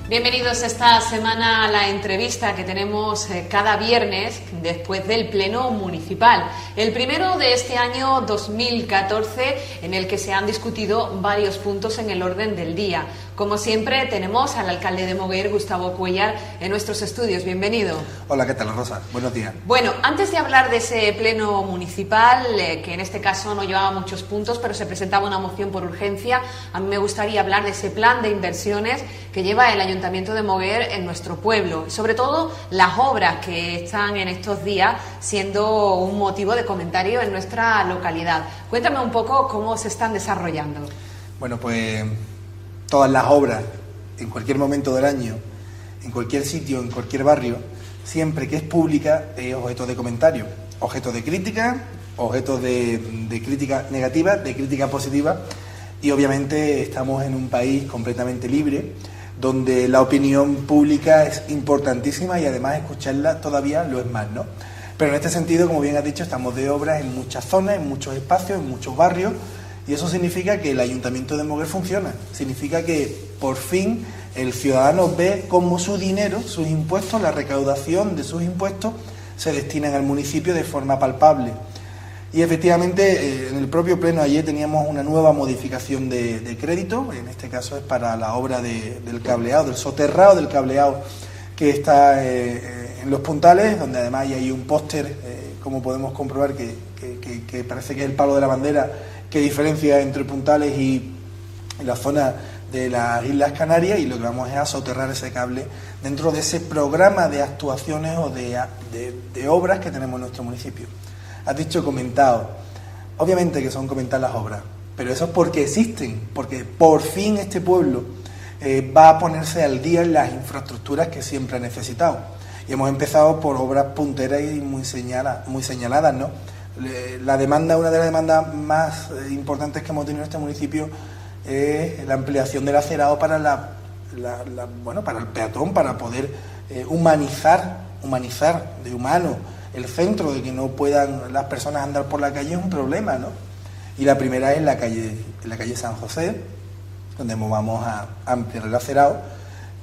Bienvenidos esta semana a la entrevista que tenemos cada viernes después del Pleno Municipal. El primero de este año 2014, en el que se han discutido varios puntos en el orden del día. Como siempre, tenemos al alcalde de Moguer, Gustavo Cuéllar, en nuestros estudios. Bienvenido. Hola, ¿qué tal, Rosa? Buenos días. Bueno, antes de hablar de ese Pleno Municipal, que en este caso no llevaba muchos puntos, pero se presentaba una moción por urgencia, a mí me gustaría hablar de ese plan de inversiones que lleva el Ayuntamiento de Moguer en nuestro pueblo, y sobre todo las obras que están en estos días siendo un motivo de comentario en nuestra localidad. Cuéntame un poco cómo se están desarrollando. Bueno, pues todas las obras, en cualquier momento del año, en cualquier sitio, en cualquier barrio, siempre que es pública, es objeto de comentario, objeto de crítica, objeto de crítica negativa, de crítica positiva, y obviamente estamos en un país completamente libre, donde la opinión pública es importantísima y además escucharla todavía lo es más, ¿no? Pero en este sentido, como bien has dicho, estamos de obras en muchas zonas, en muchos espacios, en muchos barrios, y eso significa que el Ayuntamiento de Moguer funciona, significa que por fin el ciudadano ve cómo su dinero, sus impuestos, la recaudación de sus impuestos se destinan al municipio de forma palpable. Y efectivamente, en el propio pleno ayer teníamos una nueva modificación de crédito, en este caso es para la obra del cableado, del soterrado del cableado que está en Los Puntales, donde además hay un póster, como podemos comprobar, que parece que es el palo de la bandera que diferencia entre Puntales y la zona de las Islas Canarias, y lo que vamos es a soterrar ese cable dentro de ese programa de actuaciones o de obras que tenemos en nuestro municipio. Has dicho comentado, obviamente que son comentar las obras, pero eso es porque existen, porque por fin este pueblo va a ponerse al día en las infraestructuras que siempre ha necesitado. Y hemos empezado por obras punteras y muy señaladas, ¿no? La demanda, una de las demandas más importantes que hemos tenido en este municipio es la ampliación del acerado para para el peatón, para poder humanizar de humano el centro, de que no puedan las personas andar por la calle, es un problema, ¿no? Y la primera es en la calle San José, donde vamos a ampliar el acerado,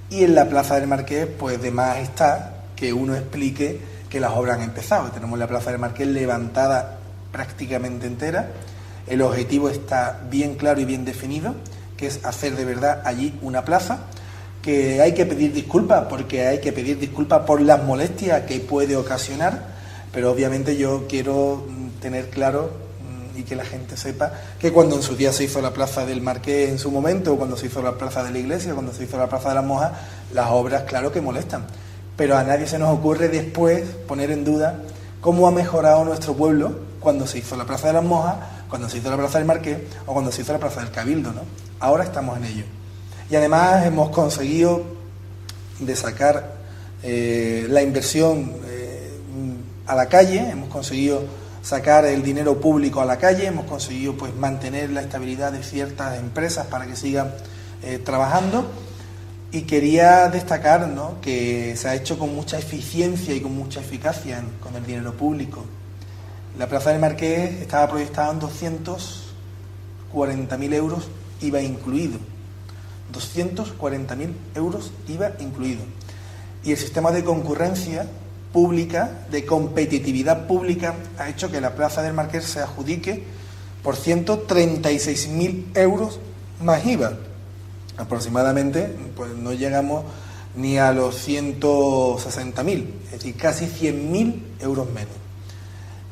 y en la Plaza del Marqués, pues de más está que uno explique que las obras han empezado. Tenemos la Plaza del Marqués levantada prácticamente entera, el objetivo está bien claro y bien definido, que es hacer de verdad allí una plaza, que hay que pedir disculpas, porque hay que pedir disculpas por las molestias que puede ocasionar, pero obviamente yo quiero tener claro y que la gente sepa que cuando en su día se hizo la Plaza del Marqués en su momento, o cuando se hizo la Plaza de la Iglesia, cuando se hizo la Plaza de las Monjas, las obras claro que molestan, pero a nadie se nos ocurre después poner en duda cómo ha mejorado nuestro pueblo cuando se hizo la Plaza de las Monjas, cuando se hizo la Plaza del Marqués o cuando se hizo la Plaza del Cabildo, ¿no? Ahora estamos en ello. Y además hemos conseguido de sacar la inversión a la calle, hemos conseguido sacar el dinero público a la calle, hemos conseguido pues mantener la estabilidad de ciertas empresas para que sigan trabajando, y quería destacar, ¿no?, que se ha hecho con mucha eficiencia y con mucha eficacia con el dinero público. La Plaza del Marqués estaba proyectada en 240.000 euros, IVA incluido. 240.000 euros IVA incluido. Y el sistema de concurrencia pública, de competitividad pública, ha hecho que la Plaza del Marqués se adjudique por 136.000 euros más IVA. Aproximadamente, pues no llegamos ni a los 160.000, es decir, casi 100.000 euros menos.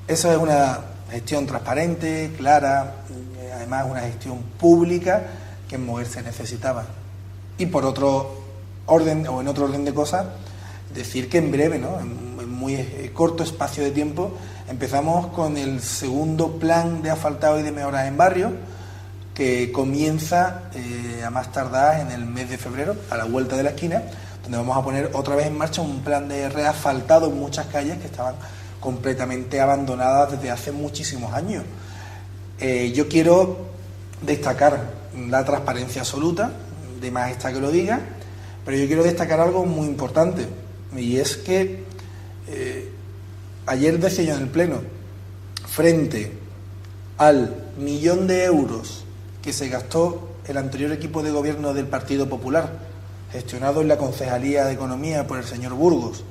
Eso es una gestión transparente, clara, además una gestión pública que en Moguer se necesitaba. Y por otro orden, o en otro orden de cosas, decir que en breve, ¿no?, en muy corto espacio de tiempo, empezamos con el segundo plan de asfaltado y de mejoras en barrio, que comienza a más tardar en el mes de febrero, a la vuelta de la esquina, donde vamos a poner otra vez en marcha un plan de reasfaltado en muchas calles que estaban completamente abandonadas desde hace muchísimos años. Yo quiero destacar la transparencia absoluta, de más está que lo diga, pero yo quiero destacar algo muy importante, y es que ayer decía yo en el Pleno, frente al 1.000.000 de euros que se gastó el anterior equipo de gobierno del Partido Popular gestionado en la Concejalía de Economía por el señor Burgos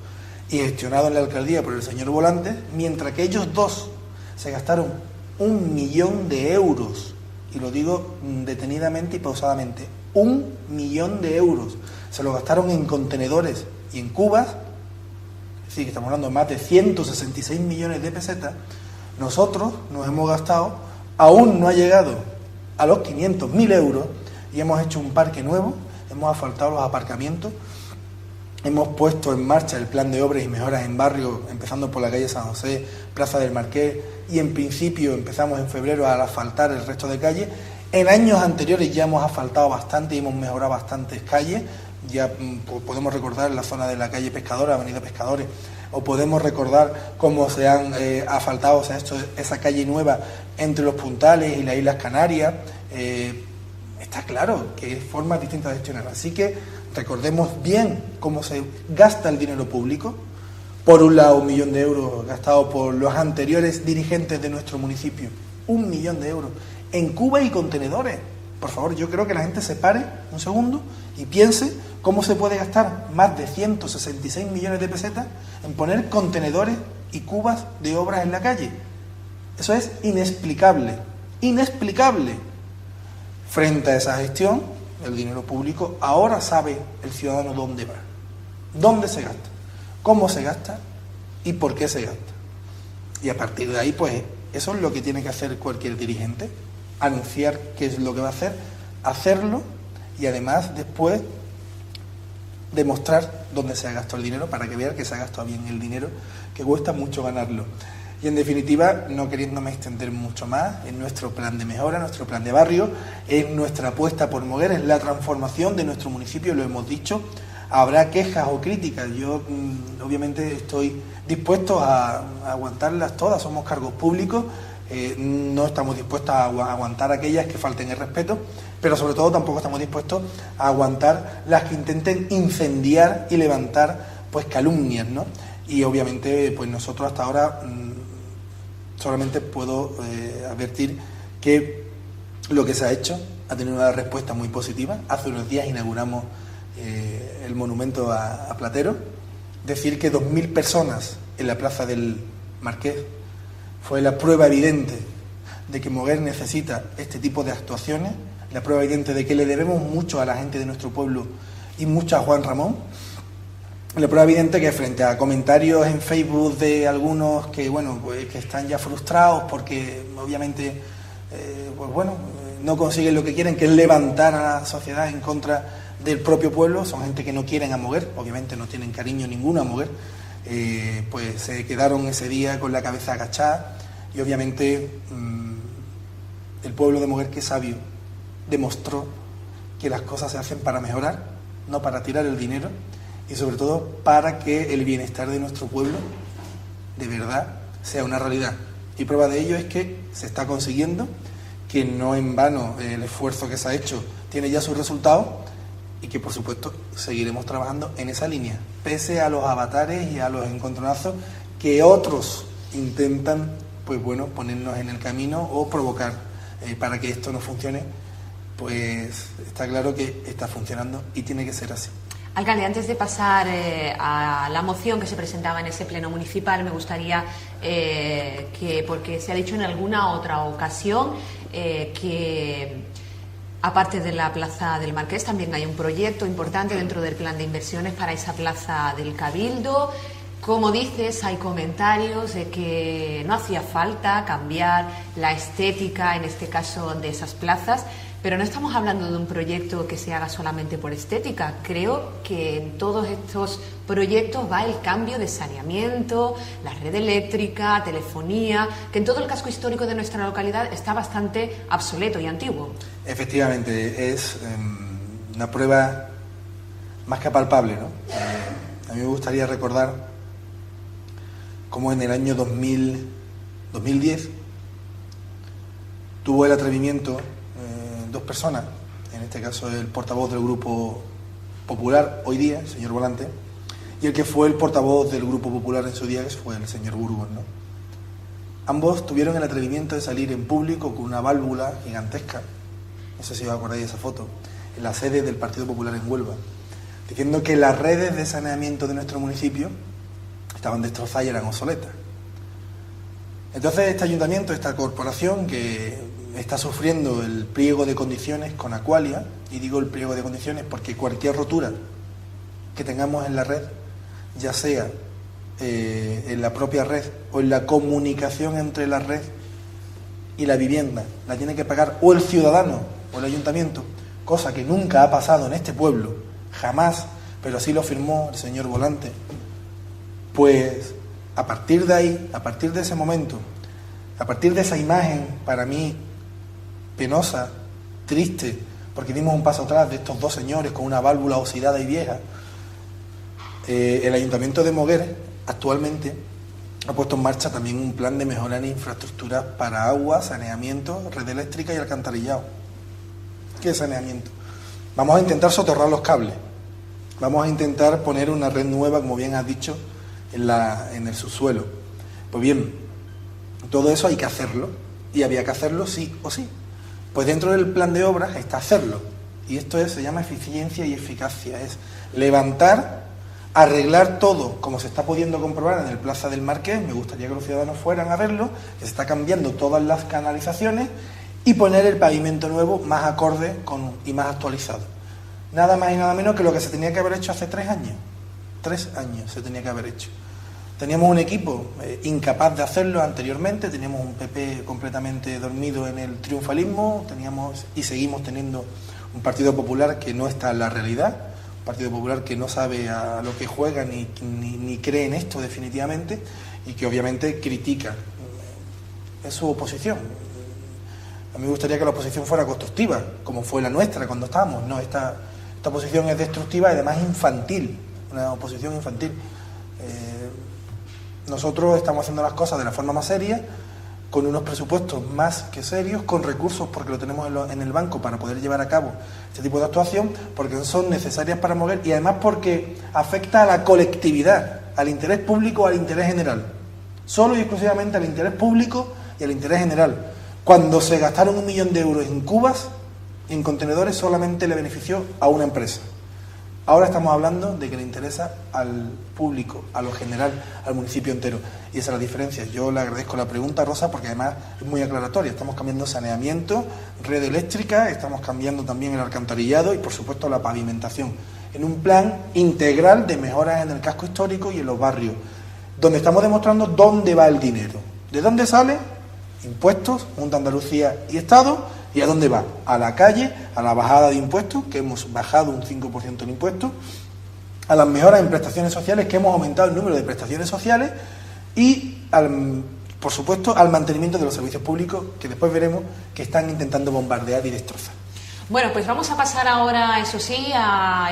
y gestionado en la Alcaldía por el señor Volantes, mientras que ellos dos se gastaron 1 millón de euros, y lo digo detenidamente y pausadamente, 1 millón de euros, se lo gastaron en contenedores y en cubas, es decir, que estamos hablando de más de 166 millones de pesetas. Nosotros nos hemos gastado, aún no ha llegado a los 500.000 euros, y hemos hecho un parque nuevo, hemos asfaltado los aparcamientos, hemos puesto en marcha el plan de obras y mejoras en barrios, empezando por la calle San José, Plaza del Marqués, y en principio empezamos en febrero a asfaltar el resto de calles. En años anteriores ya hemos asfaltado bastante y hemos mejorado bastantes calles. Ya podemos recordar la zona de la calle Pescadora, Avenida Pescadores, o podemos recordar cómo se han asfaltado, o sea, esa calle nueva entre los Puntales y las Islas Canarias. Está claro que hay formas distintas de gestionar. Así que recordemos bien cómo se gasta el dinero público. Por un lado, 1 millón de euros gastado por los anteriores dirigentes de nuestro municipio. 1 millón de euros en cubas y contenedores. Por favor, yo creo que la gente se pare un segundo y piense cómo se puede gastar más de 166 millones de pesetas en poner contenedores y cubas de obras en la calle. Eso es inexplicable, inexplicable. Frente a esa gestión, el dinero público, ahora sabe el ciudadano dónde va, dónde se gasta, cómo se gasta y por qué se gasta. Y a partir de ahí, pues, eso es lo que tiene que hacer cualquier dirigente, anunciar qué es lo que va a hacer, hacerlo y además después demostrar dónde se ha gastado el dinero para que vean que se ha gastado bien el dinero, que cuesta mucho ganarlo. Y en definitiva, no queriéndome extender mucho más, es nuestro plan de mejora, nuestro plan de barrio, es nuestra apuesta por Moguer, es la transformación de nuestro municipio, lo hemos dicho. Habrá quejas o críticas, yo obviamente estoy dispuesto a aguantarlas todas, somos cargos públicos, no estamos dispuestos a aguantar aquellas que falten el respeto, pero sobre todo tampoco estamos dispuestos a aguantar las que intenten incendiar y levantar pues calumnias, ¿no? Y obviamente pues nosotros hasta ahora solamente puedo advertir que lo que se ha hecho ha tenido una respuesta muy positiva. Hace unos días inauguramos el monumento a Platero. Decir que 2.000 personas en la plaza del Marqués fue la prueba evidente de que Moguer necesita este tipo de actuaciones, la prueba evidente de que le debemos mucho a la gente de nuestro pueblo y mucho a Juan Ramón. La prueba evidente que frente a comentarios en Facebook de algunos que, bueno, pues que están ya frustrados porque obviamente no consiguen lo que quieren, que es levantar a la sociedad en contra del propio pueblo, son gente que no quieren a Moguer, obviamente no tienen cariño ninguno a Moguer, pues se quedaron ese día con la cabeza agachada y obviamente el pueblo de Moguer, que es sabio, demostró que las cosas se hacen para mejorar, no para tirar el dinero, y sobre todo para que el bienestar de nuestro pueblo de verdad sea una realidad. Y prueba de ello es que se está consiguiendo, que no en vano el esfuerzo que se ha hecho tiene ya sus resultados y que por supuesto seguiremos trabajando en esa línea, pese a los avatares y a los encontronazos que otros intentan pues bueno, ponernos en el camino o provocar para que esto no funcione. Pues está claro que está funcionando y tiene que ser así. Alcalde, antes de pasar a la moción que se presentaba en ese pleno municipal, me gustaría que, porque se ha dicho en alguna otra ocasión que aparte de la Plaza del Marqués también hay un proyecto importante dentro del plan de inversiones para esa Plaza del Cabildo. Como dices, hay comentarios de que no hacía falta cambiar la estética, en este caso, de esas plazas, pero no estamos hablando de un proyecto que se haga solamente por estética. Creo que en todos estos proyectos va el cambio de saneamiento, la red eléctrica, telefonía, que en todo el casco histórico de nuestra localidad está bastante obsoleto y antiguo. Efectivamente, es una prueba más que palpable, ¿no? A mí me gustaría recordar cómo en el año 2010 tuvo el atrevimiento dos personas, en este caso el portavoz del Grupo Popular hoy día, el señor Volante, y el que fue el portavoz del Grupo Popular en su día, que fue el señor Burgos, ¿no? Ambos tuvieron el atrevimiento de salir en público con una válvula gigantesca, no sé si os acordáis de esa foto, en la sede del Partido Popular en Huelva, diciendo que las redes de saneamiento de nuestro municipio estaban destrozadas y eran obsoletas. Entonces este ayuntamiento, esta corporación que está sufriendo el pliego de condiciones con Aqualia, y digo el pliego de condiciones porque cualquier rotura que tengamos en la red, ya sea en la propia red o en la comunicación entre la red y la vivienda, la tiene que pagar o el ciudadano o el ayuntamiento, cosa que nunca ha pasado en este pueblo, jamás, pero así lo firmó el señor Volante. Pues a partir de ahí, a partir de ese momento, a partir de esa imagen para mí penosa, triste, porque dimos un paso atrás de estos dos señores con una válvula oxidada y vieja, el Ayuntamiento de Moguer actualmente ha puesto en marcha también un plan de mejora en infraestructuras para agua, saneamiento, red eléctrica y alcantarillado. ¿Qué es saneamiento? Vamos a intentar soterrar los cables, vamos a intentar poner una red nueva, como bien has dicho, en el subsuelo. Pues bien, todo eso hay que hacerlo, y había que hacerlo sí o sí. Pues dentro del plan de obras está hacerlo, y esto se llama eficiencia y eficacia, es levantar, arreglar todo, como se está pudiendo comprobar en el Plaza del Marqués. Me gustaría que los ciudadanos fueran a verlo, que se está cambiando todas las canalizaciones, y poner el pavimento nuevo más acorde y más actualizado. Nada más y nada menos que lo que se tenía que haber hecho hace 3 años. 3 años se tenía que haber hecho. Teníamos un equipo incapaz de hacerlo anteriormente, teníamos un PP completamente dormido en el triunfalismo, teníamos y seguimos teniendo un Partido Popular que no está en la realidad, un Partido Popular que no sabe a lo que juega ni cree en esto definitivamente, y que obviamente critica. Es su oposición. A mí me gustaría que la oposición fuera constructiva, como fue la nuestra cuando estábamos. No, esta oposición es destructiva y además infantil, una oposición infantil. Nosotros estamos haciendo las cosas de la forma más seria, con unos presupuestos más que serios, con recursos, porque lo tenemos en el banco para poder llevar a cabo este tipo de actuación, porque son necesarias para Moguer y además porque afecta a la colectividad, al interés público, al interés general. Solo y exclusivamente al interés público y al interés general. Cuando se gastaron 1 millón de euros en cubas, en contenedores, solamente le benefició a una empresa. Ahora estamos hablando de que le interesa al público, a lo general, al municipio entero. Y esa es la diferencia. Yo le agradezco la pregunta, Rosa, porque además es muy aclaratoria. Estamos cambiando saneamiento, red eléctrica, estamos cambiando también el alcantarillado y, por supuesto, la pavimentación. En un plan integral de mejoras en el casco histórico y en los barrios, donde estamos demostrando dónde va el dinero. ¿De dónde sale? Impuestos, Junta de Andalucía y Estado. ¿Y a dónde va? A la calle, a la bajada de impuestos, que hemos bajado un 5% en impuestos, a las mejoras en prestaciones sociales, que hemos aumentado el número de prestaciones sociales, y, por supuesto, al mantenimiento de los servicios públicos, que después veremos que están intentando bombardear y destrozar. Bueno, pues vamos a pasar ahora, eso sí, a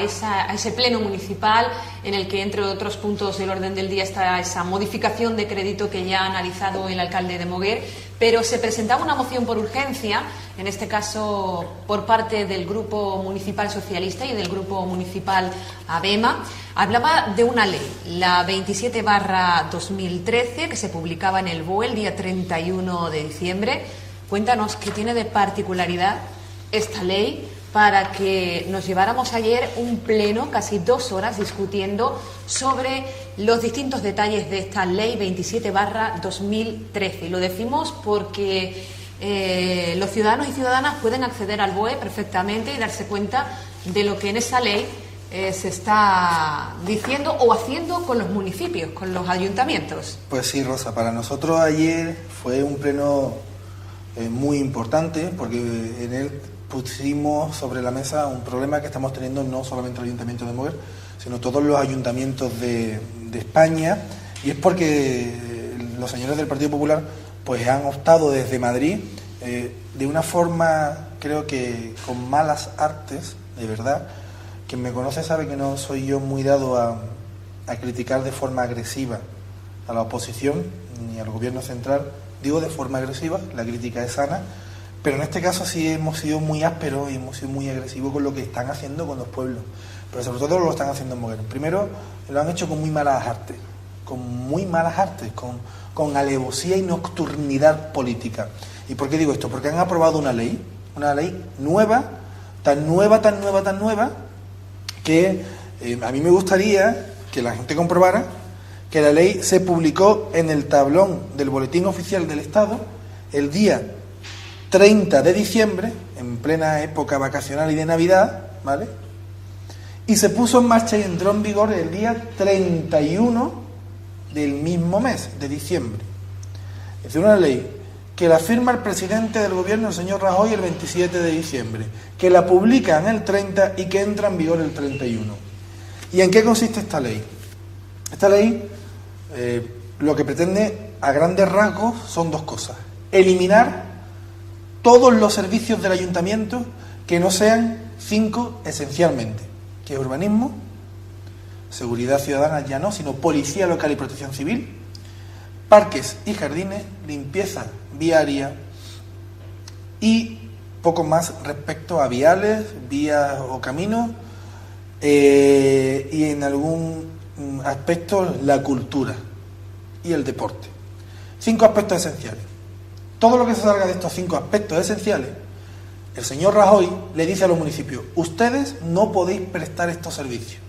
ese pleno municipal en el que, entre otros puntos del orden del día, está esa modificación de crédito que ya ha analizado el alcalde de Moguer, pero se presentaba una moción por urgencia, en este caso por parte del Grupo Municipal Socialista y del Grupo Municipal ABEMA. Hablaba de una ley, la 27/2013, que se publicaba en el BOE el día 31 de diciembre. Cuéntanos qué tiene de particularidad esta ley para que nos lleváramos ayer un pleno, casi 2 horas, discutiendo sobre los distintos detalles de esta ley 27/2013. Y lo decimos porque los ciudadanos y ciudadanas pueden acceder al BOE perfectamente y darse cuenta de lo que en esa ley se está diciendo o haciendo con los municipios, con los ayuntamientos. Pues sí, Rosa, para nosotros ayer fue un pleno muy importante, porque en él pusimos sobre la mesa un problema que estamos teniendo no solamente el Ayuntamiento de Moguer, sino todos los ayuntamientos de España, y es porque los señores del Partido Popular pues han optado desde Madrid de una forma, creo que con malas artes, de verdad. Quien me conoce sabe que no soy yo muy dado a criticar de forma agresiva a la oposición ni al gobierno central. Digo de forma agresiva, la crítica es sana, pero en este caso sí hemos sido muy ásperos y hemos sido muy agresivos con lo que están haciendo con los pueblos, pero sobre todo lo están haciendo en Moguer. Primero, lo han hecho con muy malas artes, con alevosía y nocturnidad política. ¿Y por qué digo esto? Porque han aprobado una ley nueva, tan nueva, que A mí me gustaría que la gente comprobara que la ley se publicó en el tablón del Boletín Oficial del Estado el día 30 de diciembre, en plena época vacacional y de Navidad, ¿vale? Y se puso en marcha y entró en vigor el día 31 del mismo mes, de diciembre. Es decir, una ley que la firma el presidente del gobierno, el señor Rajoy, el 27 de diciembre, que la publican el 30 y que entra en vigor el 31. ¿Y en qué consiste esta ley? Esta ley lo que pretende a grandes rasgos son dos cosas: eliminar todos los servicios del ayuntamiento que no sean 5 esencialmente, que es urbanismo, seguridad ciudadana ya no, sino policía local y protección civil, parques y jardines, limpieza viaria y poco más respecto a viales, vías o caminos, y en algún aspecto la cultura y el deporte. 5 aspectos esenciales. Todo lo que se salga de estos 5 aspectos esenciales, el señor Rajoy le dice a los municipios: ustedes no podéis prestar estos servicios,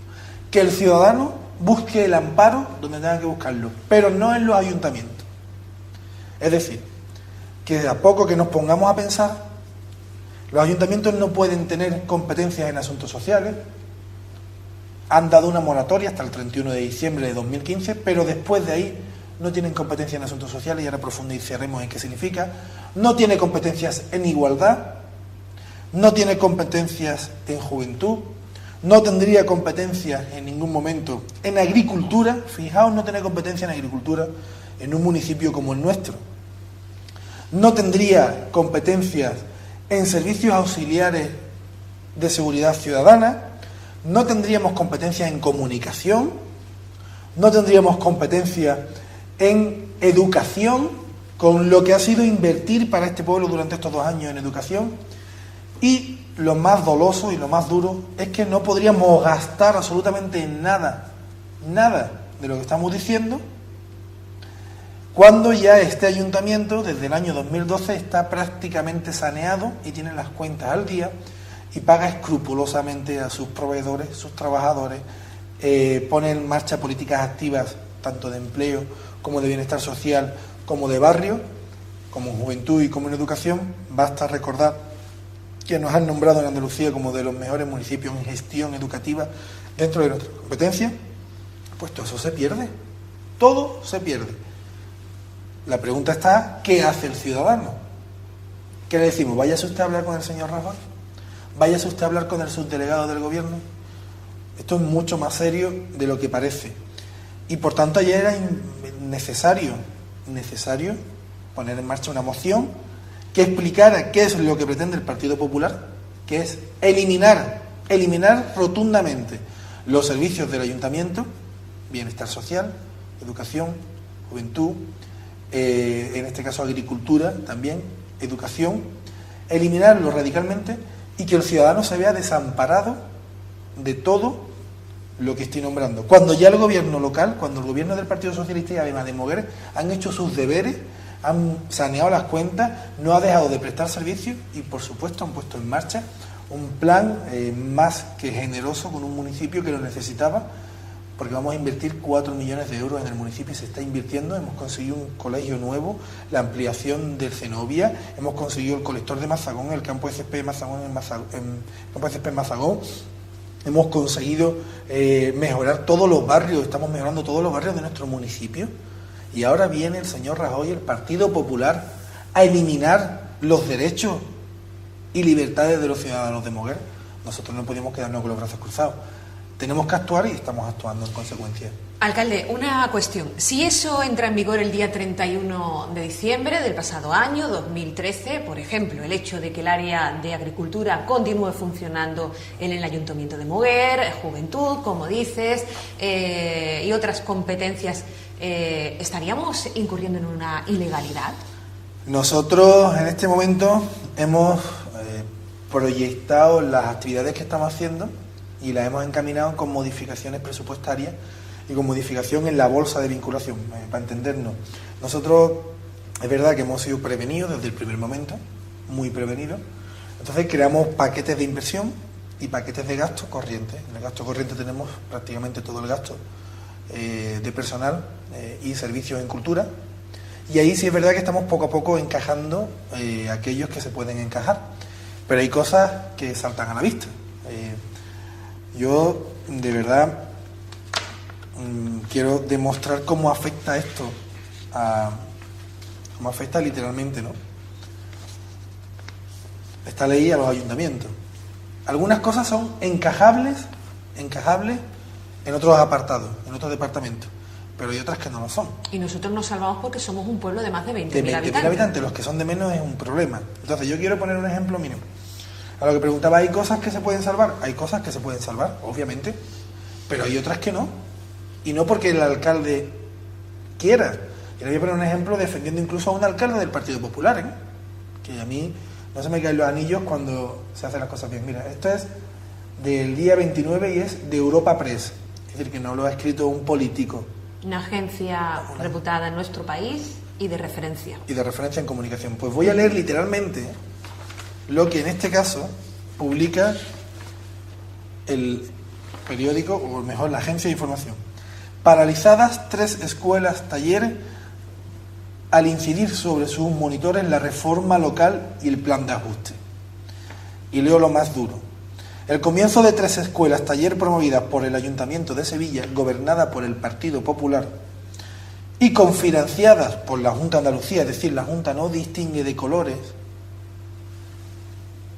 que el ciudadano busque el amparo donde tenga que buscarlo, pero no en los ayuntamientos. Es decir, que a poco que nos pongamos a pensar, los ayuntamientos no pueden tener competencias en asuntos sociales. Han dado una moratoria hasta el 31 de diciembre de 2015, pero después de ahí no tienen competencia en asuntos sociales, y ahora profundizaremos en qué significa. No tiene competencias en igualdad, no tiene competencias en juventud, no tendría competencias en ningún momento en agricultura. Fijaos, no tiene competencia en agricultura en un municipio como el nuestro. No tendría competencias en servicios auxiliares de seguridad ciudadana, no tendríamos competencias en comunicación, no tendríamos competencia en educación, con lo que ha sido invertir para este pueblo durante estos 2 años en educación. Y lo más doloso y lo más duro es que no podríamos gastar absolutamente nada de lo que estamos diciendo, cuando ya este ayuntamiento desde el año 2012 está prácticamente saneado y tiene las cuentas al día y paga escrupulosamente a sus proveedores, sus trabajadores, pone en marcha políticas activas tanto de empleo como de bienestar social, como de barrio, como en juventud y como en educación. Basta recordar que nos han nombrado en Andalucía como de los mejores municipios en gestión educativa dentro de nuestra competencia. Pues todo eso se pierde, todo se pierde. La pregunta está: ¿qué hace el ciudadano? ¿Qué le decimos? ¿Váyase usted a hablar con el señor Rajoy? ¿Váyase usted a hablar con el subdelegado del gobierno? Esto es mucho más serio de lo que parece. Y por tanto ayer era necesario poner en marcha una moción que explicara qué es lo que pretende el Partido Popular, que es eliminar rotundamente los servicios del ayuntamiento: bienestar social, educación, juventud, en este caso agricultura también, educación, eliminarlo radicalmente, y que el ciudadano se vea desamparado de todo lo que estoy nombrando. Cuando ya el gobierno local, cuando el gobierno del Partido Socialista y además de Moguer han hecho sus deberes, han saneado las cuentas, no ha dejado de prestar servicios y por supuesto han puesto en marcha un plan más que generoso con un municipio que lo necesitaba, porque vamos a invertir 4 millones de euros en el municipio y se está invirtiendo. Hemos conseguido un colegio nuevo, la ampliación del Zenobia, hemos conseguido el colector de Mazagón, el campo FP de Mazagón en Mazagón. Hemos conseguido mejorar todos los barrios, estamos mejorando todos los barrios de nuestro municipio. Y ahora viene el señor Rajoy y el Partido Popular a eliminar los derechos y libertades de los ciudadanos de Moguer. Nosotros no podemos quedarnos con los brazos cruzados. Tenemos que actuar y estamos actuando en consecuencia. Alcalde, una cuestión. Si eso entra en vigor el día 31 de diciembre del pasado año, 2013, por ejemplo, el hecho de que el área de agricultura continúe funcionando en el Ayuntamiento de Moguer, juventud, como dices, y otras competencias, ¿estaríamos incurriendo en una ilegalidad? Nosotros en este momento hemos proyectado las actividades que estamos haciendo y las hemos encaminado con modificaciones presupuestarias y con modificación en la bolsa de vinculación, para entendernos. Nosotros, es verdad que hemos sido prevenidos desde el primer momento, muy prevenidos. Entonces creamos paquetes de inversión y paquetes de gasto corriente. En el gasto corriente tenemos prácticamente todo el gasto de personal y servicios en cultura, y ahí sí es verdad que estamos poco a poco encajando aquellos que se pueden encajar, pero hay cosas que saltan a la vista. Yo de verdad quiero demostrar cómo afecta esto cómo afecta literalmente, ¿no?, esta ley a los ayuntamientos. Algunas cosas son encajables en otros apartados, en otros departamentos, pero hay otras que no lo son. Y nosotros nos salvamos porque somos un pueblo de más de 20.000 20.000 habitantes. habitantes. Los que son de menos es un problema. Entonces yo quiero poner un ejemplo mínimo. A lo que preguntaba, ¿hay cosas que se pueden salvar? Hay cosas que se pueden salvar, obviamente, pero hay otras que no. Y no porque el alcalde quiera. Yo le voy a poner un ejemplo defendiendo incluso a un alcalde del Partido Popular, que a mí no se me caen los anillos cuando se hacen las cosas bien. Mira, esto es del día 29 y es de Europa Press. Es decir, que no lo ha escrito un político. Una agencia reputada en nuestro país y de referencia. Y de referencia en comunicación. Pues voy a leer literalmente lo que en este caso publica el periódico, o mejor la agencia de información. Paralizadas 3 escuelas taller al incidir sobre sus monitores la reforma local y el plan de ajuste. Y leo lo más duro. El comienzo de 3 escuelas taller promovidas por el Ayuntamiento de Sevilla, gobernada por el Partido Popular y confinanciadas por la Junta de Andalucía, es decir, la Junta no distingue de colores.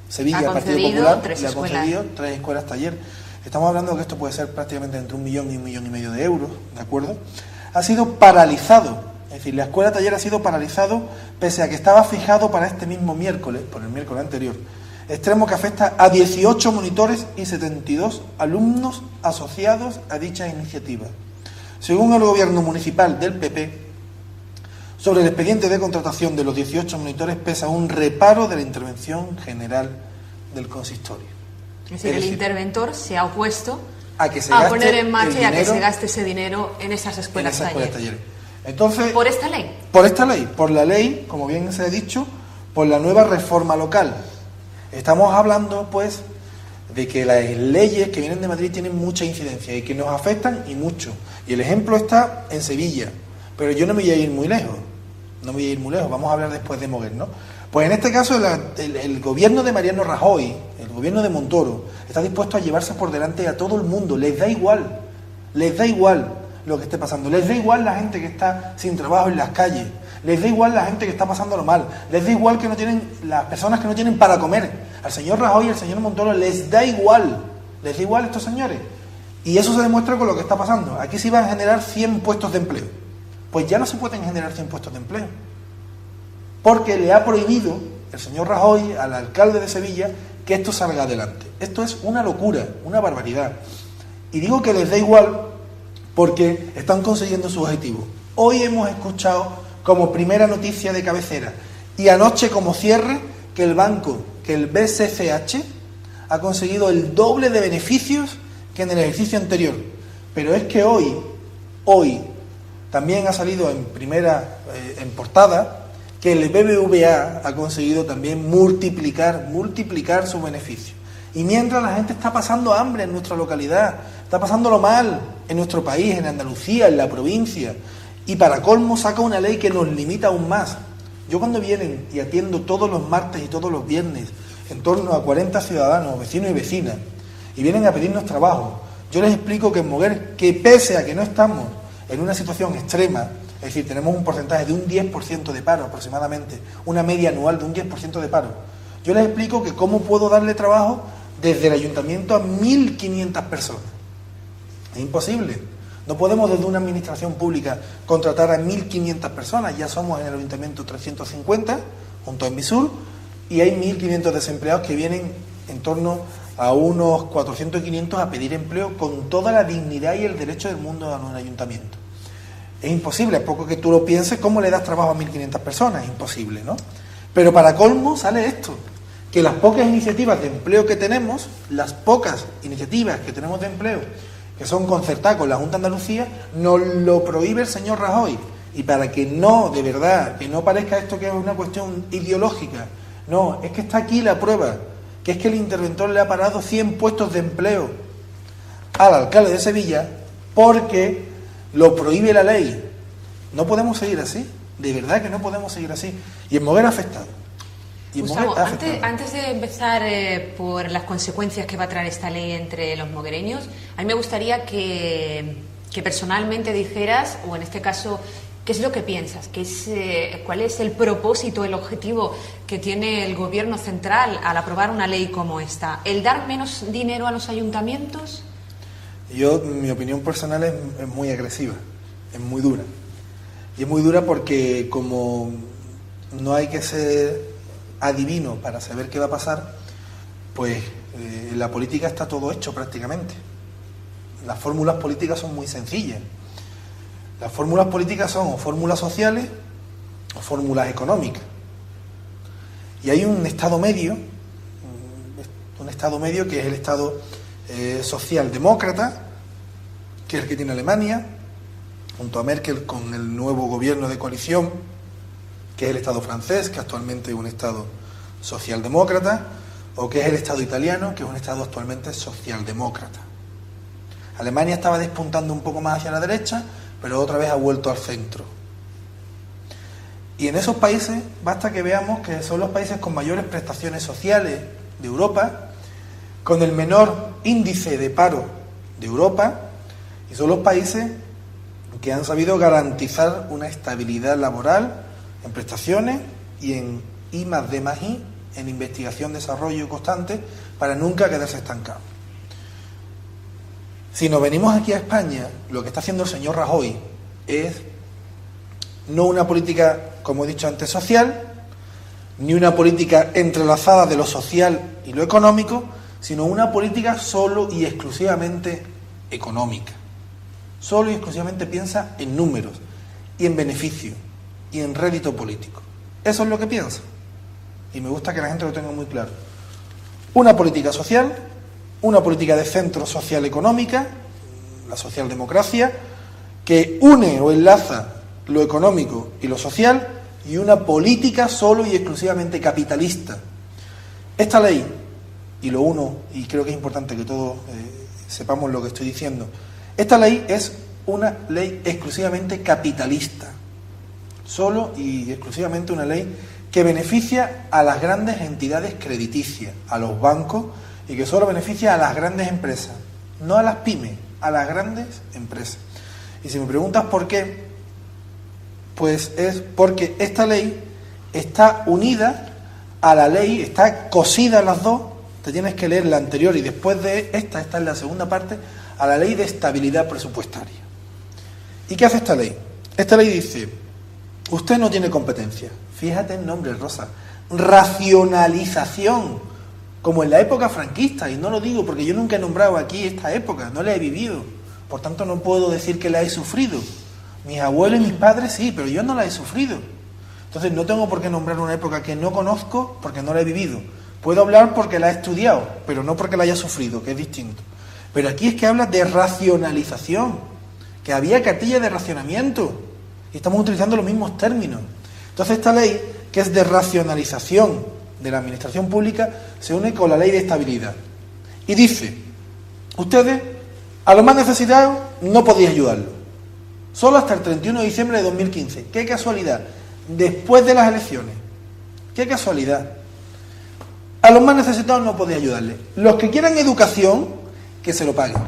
Sevilla, Partido Popular, le ha concedido 3 escuelas taller. Estamos hablando de que esto puede ser prácticamente entre 1 millón y 1,5 millones de euros, ¿de acuerdo? Ha sido paralizado, es decir, la escuela taller ha sido paralizado pese a que estaba fijado para este mismo miércoles, por el miércoles anterior. Extremo que afecta a 18 monitores y 72 alumnos asociados a dicha iniciativa. Según el gobierno municipal del PP, sobre el expediente de contratación de los 18 monitores pesa un reparo de la intervención general del consistorio. Es decir, el interventor se ha opuesto a poner en marcha y a que se gaste ese dinero en esas escuelas taller. Entonces, ¿por esta ley? Por esta ley, por la ley, como bien se ha dicho, por la nueva reforma local. Estamos hablando, pues, de que las leyes que vienen de Madrid tienen mucha incidencia y que nos afectan y mucho. Y el ejemplo está en Sevilla, pero yo no me voy a ir muy lejos. Vamos a hablar después de Moguer, ¿no? Pues en este caso el gobierno de Mariano Rajoy, el gobierno de Montoro, está dispuesto a llevarse por delante a todo el mundo. Les da igual lo que esté pasando. Les da igual la gente que está sin trabajo en las calles. Les da igual la gente que está pasándolo mal. Les da igual que no tienen, las personas que no tienen para comer. Al señor Rajoy y al señor Montoro les da igual. Les da igual a estos señores. Y eso se demuestra con lo que está pasando. Aquí se iban a generar 100 puestos de empleo. Pues ya no se pueden generar 100 puestos de empleo. Porque le ha prohibido el señor Rajoy al alcalde de Sevilla que esto salga adelante. Esto es una locura, una barbaridad. Y digo que les da igual porque están consiguiendo su objetivo. Hoy hemos escuchado como primera noticia de cabecera y anoche como cierre que el BCCH ha conseguido el doble de beneficios que en el ejercicio anterior. Pero es que hoy también ha salido en portada que el BBVA ha conseguido también multiplicar sus beneficios. Y mientras la gente está pasando hambre en nuestra localidad, está pasándolo mal en nuestro país, en Andalucía, en la provincia, y para colmo saca una ley que nos limita aún más. Yo cuando vienen y atiendo todos los martes y todos los viernes en torno a 40 ciudadanos, vecinos y vecinas, y vienen a pedirnos trabajo, yo les explico que en Moguer, que pese a que no estamos en una situación extrema, es decir, tenemos un porcentaje de un 10% de paro aproximadamente, una media anual de un 10% de paro, yo les explico que cómo puedo darle trabajo desde el ayuntamiento a 1.500 personas. Es imposible. No podemos desde una administración pública contratar a 1.500 personas. Ya somos en el ayuntamiento 350, junto a Envisur, y hay 1.500 desempleados que vienen en torno a unos 400 y 500 a pedir empleo con toda la dignidad y el derecho del mundo a un ayuntamiento. Es imposible, a poco que tú lo pienses, ¿cómo le das trabajo a 1.500 personas? Es imposible, ¿no? Pero para colmo sale esto, que las pocas iniciativas de empleo que tenemos, que son concertadas con la Junta de Andalucía, nos lo prohíbe el señor Rajoy. Y para que no, de verdad, que no parezca esto que es una cuestión ideológica, no, es que está aquí la prueba, que es que el interventor le ha parado 100 puestos de empleo al alcalde de Sevilla porque lo prohíbe la ley. No podemos seguir así, de verdad que no podemos seguir así. Y en Moguer ha afectado. Gustavo, antes de empezar por las consecuencias que va a traer esta ley entre los moguereños, a mí me gustaría que personalmente dijeras, o en este caso, ¿qué es lo que piensas? ¿Cuál es el propósito, el objetivo que tiene el Gobierno central al aprobar una ley como esta? ¿El dar menos dinero a los ayuntamientos? Mi opinión personal es muy agresiva, es muy dura. Y es muy dura porque como no hay que ser adivino para saber qué va a pasar, pues en la política está todo hecho prácticamente. Las fórmulas políticas son muy sencillas. Las fórmulas políticas son o fórmulas sociales o fórmulas económicas. Y hay un estado medio que es el estado socialdemócrata, que es el que tiene Alemania, junto a Merkel con el nuevo gobierno de coalición, que es el estado francés, que actualmente es un estado socialdemócrata, o que es el estado italiano, que es un estado actualmente socialdemócrata. Alemania estaba despuntando un poco más hacia la derecha, pero otra vez ha vuelto al centro. Y en esos países basta que veamos que son los países con mayores prestaciones sociales de Europa, con el menor índice de paro de Europa, y son los países que han sabido garantizar una estabilidad laboral en prestaciones y en I+D+I, en investigación, desarrollo constante, para nunca quedarse estancados. Si nos venimos aquí a España, lo que está haciendo el señor Rajoy es no una política, como he dicho antes, social, ni una política entrelazada de lo social y lo económico, sino una política solo y exclusivamente económica. Solo y exclusivamente piensa en números y en beneficio y en rédito político. Eso es lo que piensa. Y me gusta que la gente lo tenga muy claro. Una política social, una política de centro social económica, la socialdemocracia, que une o enlaza lo económico y lo social, y una política solo y exclusivamente capitalista. Esta ley, y lo uno, y creo que es importante que todos sepamos lo que estoy diciendo, esta ley es una ley exclusivamente capitalista, solo y exclusivamente una ley que beneficia a las grandes entidades crediticias, a los bancos, y que solo beneficia a las grandes empresas, no a las pymes, a las grandes empresas. Y si me preguntas por qué, pues es porque esta ley está unida a la ley, está cosida las dos, te tienes que leer la anterior y después de esta es la segunda parte, a la ley de estabilidad presupuestaria. ¿Y qué hace esta ley? Esta ley dice, usted no tiene competencia, fíjate el nombre, Rosa, racionalización, como en la época franquista, y no lo digo porque yo nunca he nombrado aquí esta época, no la he vivido, por tanto no puedo decir que la he sufrido. Mis abuelos y mis padres sí, pero yo no la he sufrido. Entonces no tengo por qué nombrar una época que no conozco porque no la he vivido. Puedo hablar porque la he estudiado, pero no porque la haya sufrido, que es distinto. Pero aquí es que habla de racionalización, que había cartilla de racionamiento, y estamos utilizando los mismos términos. Entonces esta ley, que es de racionalización de la administración pública, se une con la ley de estabilidad. Y dice, ustedes, a los más necesitados, no podéis ayudarlos. Solo hasta el 31 de diciembre de 2015. ¡Qué casualidad! Después de las elecciones. ¡Qué casualidad! A los más necesitados no podéis ayudarles. Los que quieran educación, que se lo paguen.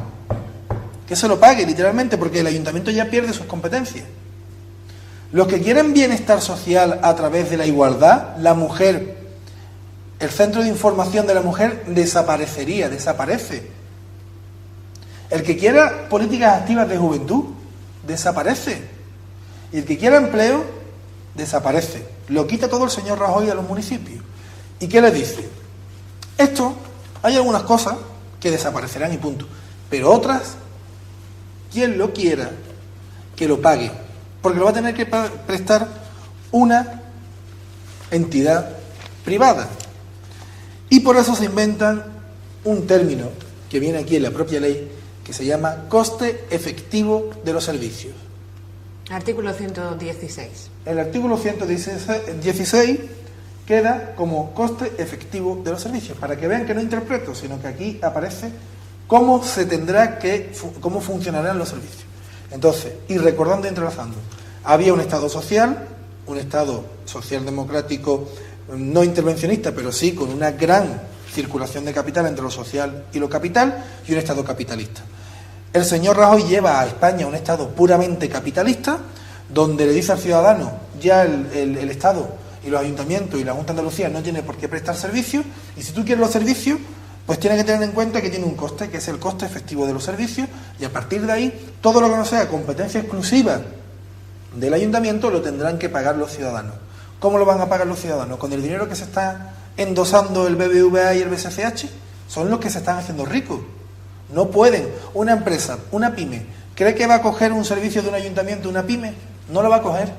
Que se lo pague, literalmente, porque el ayuntamiento ya pierde sus competencias. Los que quieran bienestar social a través de la igualdad, la mujer, el centro de información de la mujer desaparecería, desaparece. El que quiera políticas activas de juventud, desaparece. Y el que quiera empleo, desaparece. Lo quita todo el señor Rajoy a los municipios. ¿Y qué les dice? Esto, hay algunas cosas que desaparecerán y punto. Pero otras, quien lo quiera, que lo pague. Porque lo va a tener que prestar una entidad privada. Y por eso se inventan un término que viene aquí en la propia ley, que se llama coste efectivo de los servicios. Artículo 116. El artículo 116 queda como coste efectivo de los servicios, para que vean que no interpreto, sino que aquí aparece cómo cómo funcionarán los servicios. Entonces, y recordando y entrelazando, había un Estado social democrático, no intervencionista, pero sí con una gran circulación de capital entre lo social y lo capital, y un Estado capitalista. El señor Rajoy lleva a España a un Estado puramente capitalista, donde le dice al ciudadano, ya el Estado y los ayuntamientos y la Junta de Andalucía no tiene por qué prestar servicios, y si tú quieres los servicios, pues tienes que tener en cuenta que tiene un coste, que es el coste efectivo de los servicios, y a partir de ahí, todo lo que no sea competencia exclusiva del ayuntamiento lo tendrán que pagar los ciudadanos. ¿Cómo lo van a pagar los ciudadanos? ¿Con el dinero que se está endosando el BBVA y el BCCH? Son los que se están haciendo ricos. No pueden. Una empresa, una pyme, ¿cree que va a coger un servicio de un ayuntamiento, una pyme? No lo va a coger.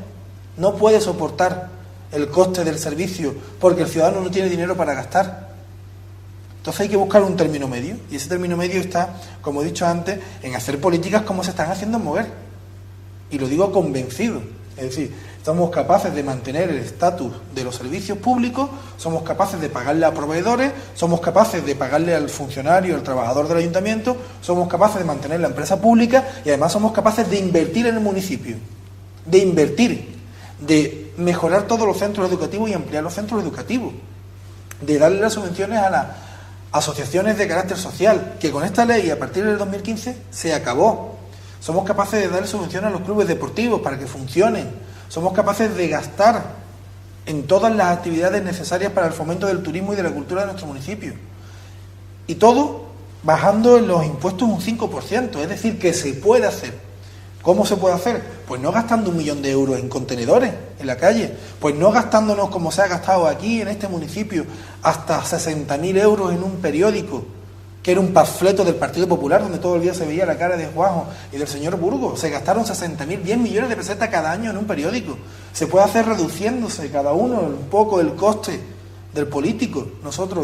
No puede soportar el coste del servicio porque el ciudadano no tiene dinero para gastar. Entonces hay que buscar un término medio, y ese término medio está, como he dicho antes, en hacer políticas como se están haciendo en Moguer. Y lo digo convencido. Es decir, somos capaces de mantener el estatus de los servicios públicos, somos capaces de pagarle a proveedores, somos capaces de pagarle al funcionario, al trabajador del ayuntamiento, somos capaces de mantener la empresa pública y además somos capaces de invertir en el municipio, de mejorar todos los centros educativos y ampliar los centros educativos, de darle las subvenciones a las asociaciones de carácter social, que con esta ley a partir del 2015 se acabó. Somos capaces de darle subvenciones a los clubes deportivos para que funcionen. Somos capaces de gastar en todas las actividades necesarias para el fomento del turismo y de la cultura de nuestro municipio. Y todo bajando en los impuestos un 5%, es decir, que se puede hacer. ¿Cómo se puede hacer? Pues no gastando 1 millón de euros en contenedores en la calle, pues no gastándonos como se ha gastado aquí en este municipio hasta 60.000 euros en un periódico, que era un panfleto del Partido Popular, donde todo el día se veía la cara de Juanjo y del señor Burgos. Se gastaron 10 millones de pesetas cada año en un periódico. Se puede hacer reduciéndose cada uno un poco el coste del político.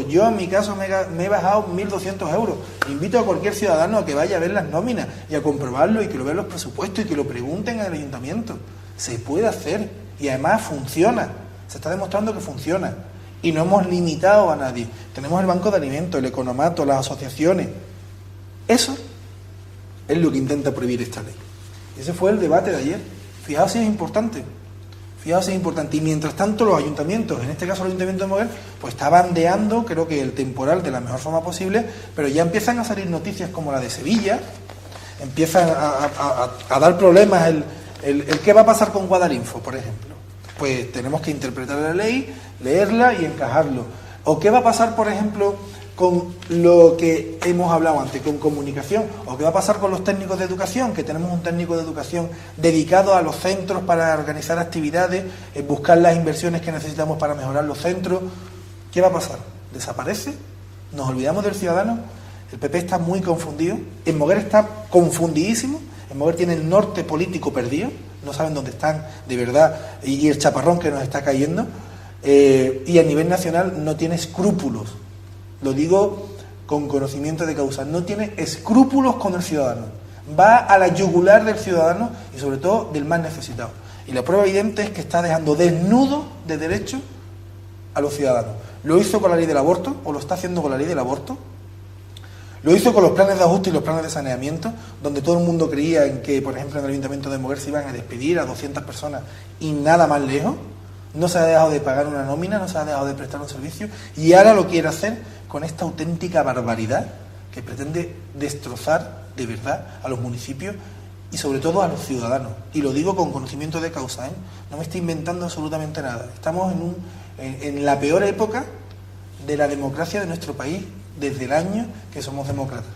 Yo en mi caso me he bajado 1.200 euros. Invito a cualquier ciudadano a que vaya a ver las nóminas y a comprobarlo y que lo vean los presupuestos y que lo pregunten al ayuntamiento. Se puede hacer y además funciona. Se está demostrando que funciona. Y no hemos limitado a nadie. Tenemos el Banco de Alimentos, el Economato, las asociaciones. Eso es lo que intenta prohibir esta ley. Ese fue el debate de ayer. Fijaos si es importante. Y mientras tanto los ayuntamientos, en este caso el Ayuntamiento de Moguer, pues está bandeando, creo que el temporal de la mejor forma posible, pero ya empiezan a salir noticias como la de Sevilla, empiezan a dar problemas el qué va a pasar con Guadalinfo, por ejemplo. Pues tenemos que interpretar la ley, leerla y encajarlo. ¿O qué va a pasar, por ejemplo, con lo que hemos hablado antes, con comunicación? ¿O qué va a pasar con los técnicos de educación? Que tenemos un técnico de educación dedicado a los centros para organizar actividades, buscar las inversiones que necesitamos para mejorar los centros. ¿Qué va a pasar? ¿Desaparece? ¿Nos olvidamos del ciudadano? El PP está muy confundido. En Moguer está confundidísimo. En Moguer tiene el norte político perdido. No saben dónde están de verdad y el chaparrón que nos está cayendo. Y a nivel nacional no tiene escrúpulos. Lo digo con conocimiento de causa. No tiene escrúpulos con el ciudadano. Va a la yugular del ciudadano y sobre todo del más necesitado. Y la prueba evidente es que está dejando desnudo de derechos a los ciudadanos. Lo hizo con la ley del aborto, o lo está haciendo con la ley del aborto. Lo hizo con los planes de ajuste y los planes de saneamiento, donde todo el mundo creía en que, por ejemplo, en el Ayuntamiento de Moguer se iban a despedir a 200 personas y nada más lejos. No se ha dejado de pagar una nómina, no se ha dejado de prestar un servicio, y ahora lo quiere hacer con esta auténtica barbaridad que pretende destrozar de verdad a los municipios y sobre todo a los ciudadanos. Y lo digo con conocimiento de causa, ¿eh? No me estoy inventando absolutamente nada. Estamos en la peor época de la democracia de nuestro país desde el año que somos demócratas.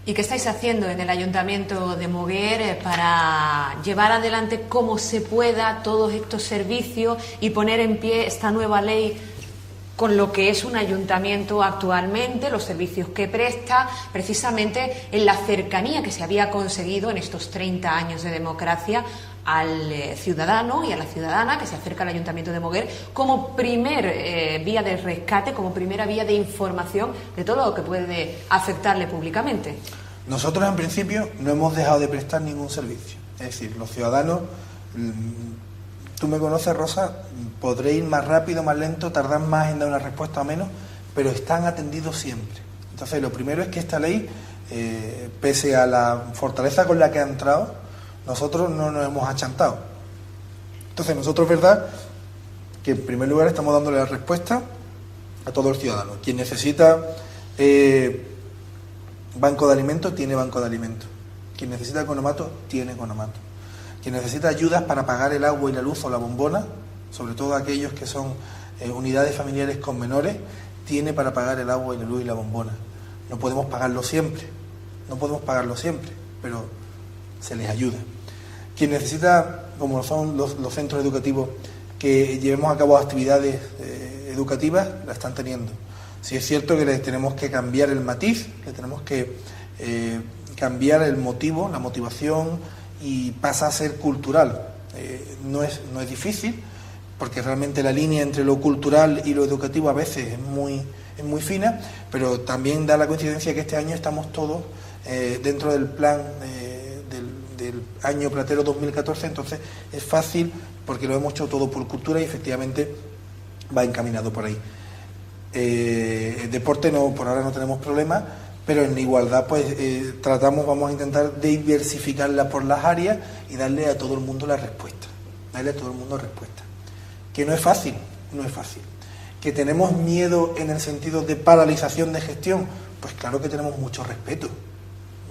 ¿Y qué estáis haciendo en el Ayuntamiento de Moguer para llevar adelante como se pueda todos estos servicios y poner en pie esta nueva ley con lo que es un ayuntamiento actualmente, los servicios que presta, precisamente en la cercanía que se había conseguido en estos 30 años de democracia al ciudadano y a la ciudadana que se acerca al Ayuntamiento de Moguer como primer vía de rescate, como primera vía de información de todo lo que puede afectarle públicamente? Nosotros en principio no hemos dejado de prestar ningún servicio. Es decir, los ciudadanos tú me conoces, Rosa, podré ir más rápido, más lento, tardar más en dar una respuesta o menos, pero están atendidos siempre. Entonces, lo primero es que esta ley, pese a la fortaleza con la que ha entrado, nosotros no nos hemos achantado. Entonces, nosotros es verdad que en primer lugar estamos dándole la respuesta a todo el ciudadano. Quien necesita banco de alimentos, tiene banco de alimentos. Quien necesita economato, tiene economato. Quien necesita ayudas para pagar el agua y la luz o la bombona, sobre todo aquellos que son unidades familiares con menores, tiene para pagar el agua y la luz y la bombona. No podemos pagarlo siempre, pero se les ayuda. Quien necesita, como son los centros educativos, que llevemos a cabo actividades educativas, la están teniendo. Sí es cierto que les tenemos que cambiar el matiz, le tenemos que cambiar el motivo, la motivación, y pasa a ser cultural. No es difícil, porque realmente la línea entre lo cultural y lo educativo a veces es muy fina, pero también da la coincidencia que este año estamos todos dentro del plan del año Platero 2014, entonces es fácil porque lo hemos hecho todo por cultura y efectivamente va encaminado por ahí. El deporte por ahora no tenemos problemas, pero en la igualdad pues vamos a intentar diversificarla por las áreas y darle a todo el mundo la respuesta. Que no es fácil. Que tenemos miedo en el sentido de paralización de gestión, pues claro que tenemos mucho respeto.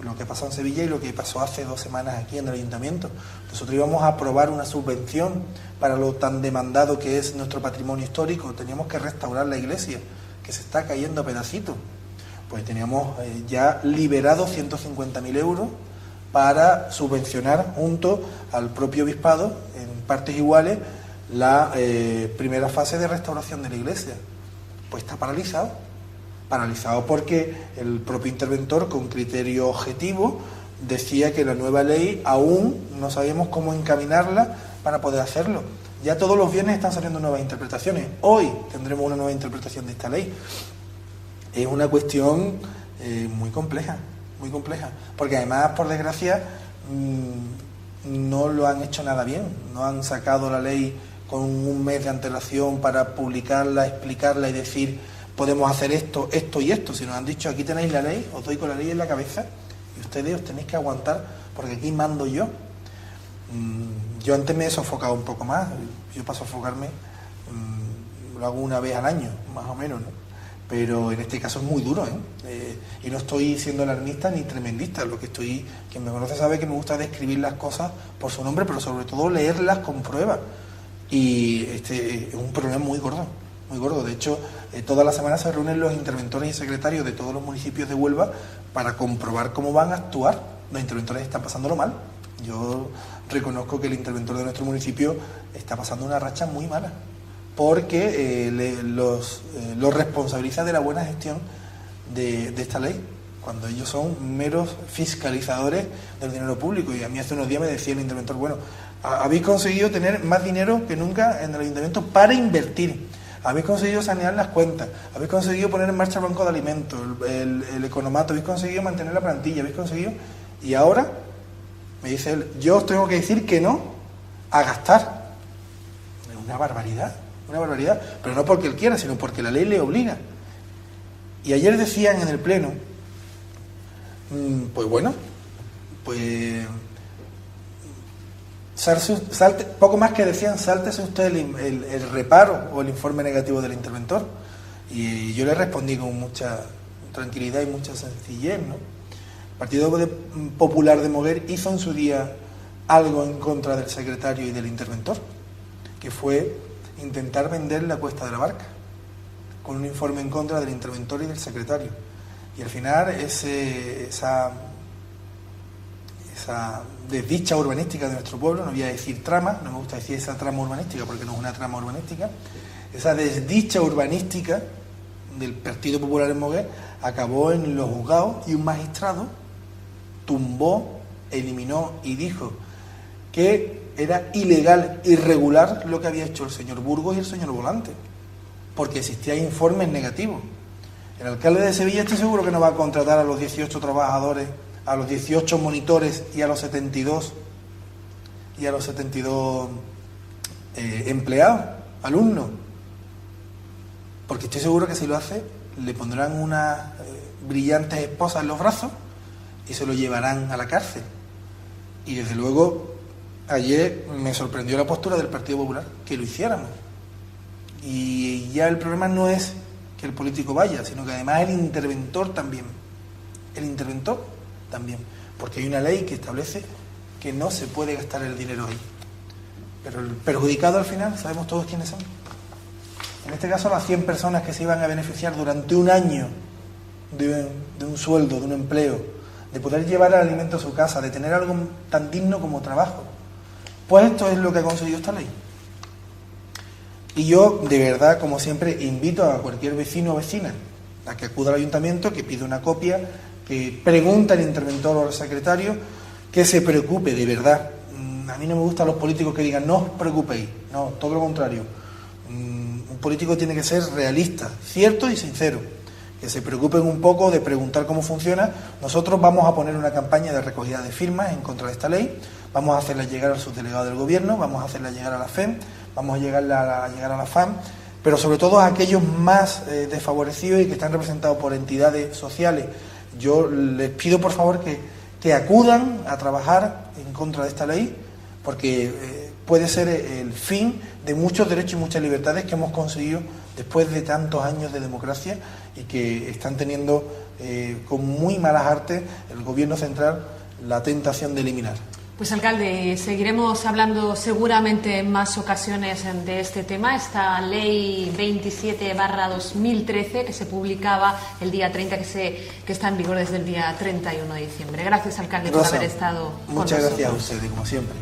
Lo que pasó en Sevilla y lo que pasó hace 2 semanas aquí en el Ayuntamiento. Nosotros íbamos a aprobar una subvención para lo tan demandado que es nuestro patrimonio histórico. Teníamos que restaurar la iglesia, que se está cayendo a pedacitos. Pues teníamos ya liberados 150.000 euros para subvencionar junto al propio obispado, en partes iguales, la primera fase de restauración de la iglesia. Pues está paralizado porque el propio interventor, con criterio objetivo, decía que la nueva ley aún no sabíamos cómo encaminarla para poder hacerlo. Ya todos los viernes están saliendo nuevas interpretaciones. Hoy tendremos una nueva interpretación de esta ley. Es una cuestión muy compleja, porque además, por desgracia, no lo han hecho nada bien. No han sacado la ley con un mes de antelación para publicarla, explicarla y decir podemos hacer esto y esto. Si nos han dicho aquí tenéis la ley, os doy con la ley en la cabeza y ustedes os tenéis que aguantar porque aquí mando yo. Yo antes me he sofocado un poco más. Yo para sofocarme lo hago una vez al año, más o menos, ¿no? Pero en este caso es muy duro, y no estoy siendo alarmista ni tremendista. Quien me conoce sabe que me gusta describir las cosas por su nombre, pero sobre todo leerlas con pruebas. Y este es un problema muy gordo. De hecho, todas las semanas se reúnen los interventores y secretarios de todos los municipios de Huelva para comprobar cómo van a actuar. Los interventores están pasándolo mal. Yo reconozco que el interventor de nuestro municipio está pasando una racha muy mala, porque los responsabiliza de la buena gestión de esta ley, cuando ellos son meros fiscalizadores del dinero público. Y a mí hace unos días me decía el interventor, bueno, habéis conseguido tener más dinero que nunca en el ayuntamiento para invertir, habéis conseguido sanear las cuentas, habéis conseguido poner en marcha el banco de alimentos, el economato, habéis conseguido mantener la plantilla, y ahora me dice él, yo os tengo que decir que no a gastar. Es una barbaridad, pero no porque él quiera, sino porque la ley le obliga. Y ayer decían en el pleno, poco más que decían, sáltese usted el reparo o el informe negativo del interventor. Y yo le respondí con mucha tranquilidad y mucha sencillez, ¿no? El Partido Popular de Moguer hizo en su día algo en contra del secretario y del interventor, que fue intentar vender la Cuesta de la Barca, con un informe en contra del interventor y del secretario. Y al final esa desdicha urbanística de nuestro pueblo, no voy a decir trama, no me gusta decir esa trama urbanística porque no es una trama urbanística, esa desdicha urbanística del Partido Popular en Moguer acabó en los juzgados, y un magistrado tumbó, eliminó y dijo que era ilegal, irregular lo que había hecho el señor Burgos y el señor Volante, porque existían informes negativos. El alcalde de Sevilla estoy seguro que no va a contratar a los 18 trabajadores, a los 18 monitores y a los 72 empleados, alumnos. Porque estoy seguro que si lo hace, le pondrán unas brillantes esposas en los brazos y se lo llevarán a la cárcel. Y desde luego, ayer me sorprendió la postura del Partido Popular, que lo hiciéramos. Y ya el problema no es que el político vaya, sino que además el interventor también. El interventor también. Porque hay una ley que establece que no se puede gastar el dinero ahí. Pero el perjudicado al final, sabemos todos quiénes son. En este caso, las 100 personas que se iban a beneficiar durante un año de un sueldo, de un empleo, de poder llevar el alimento a su casa, de tener algo tan digno como trabajo. Pues esto es lo que ha conseguido esta ley. Y yo, de verdad, como siempre, invito a cualquier vecino o vecina a que acuda al ayuntamiento, que pida una copia, que pregunte al interventor o al secretario, que se preocupe, de verdad. A mí no me gustan los políticos que digan, no os preocupéis. No, todo lo contrario. Un político tiene que ser realista, cierto y sincero. Que se preocupen un poco de preguntar cómo funciona. Nosotros vamos a poner una campaña de recogida de firmas en contra de esta ley. Vamos a hacerla llegar al subdelegado del gobierno, vamos a hacerla llegar a la FEM, vamos a llegar a la FAM, pero sobre todo a aquellos más desfavorecidos y que están representados por entidades sociales. Yo les pido por favor que acudan a trabajar en contra de esta ley, porque puede ser el fin de muchos derechos y muchas libertades que hemos conseguido después de tantos años de democracia y que están teniendo con muy malas artes el gobierno central la tentación de eliminar. Pues alcalde, seguiremos hablando seguramente en más ocasiones de este tema, esta ley 27/2013 que se publicaba el día 30, que está en vigor desde el día 31 de diciembre. Gracias, alcalde, por haber estado con nosotros. Muchas gracias a ustedes, como siempre.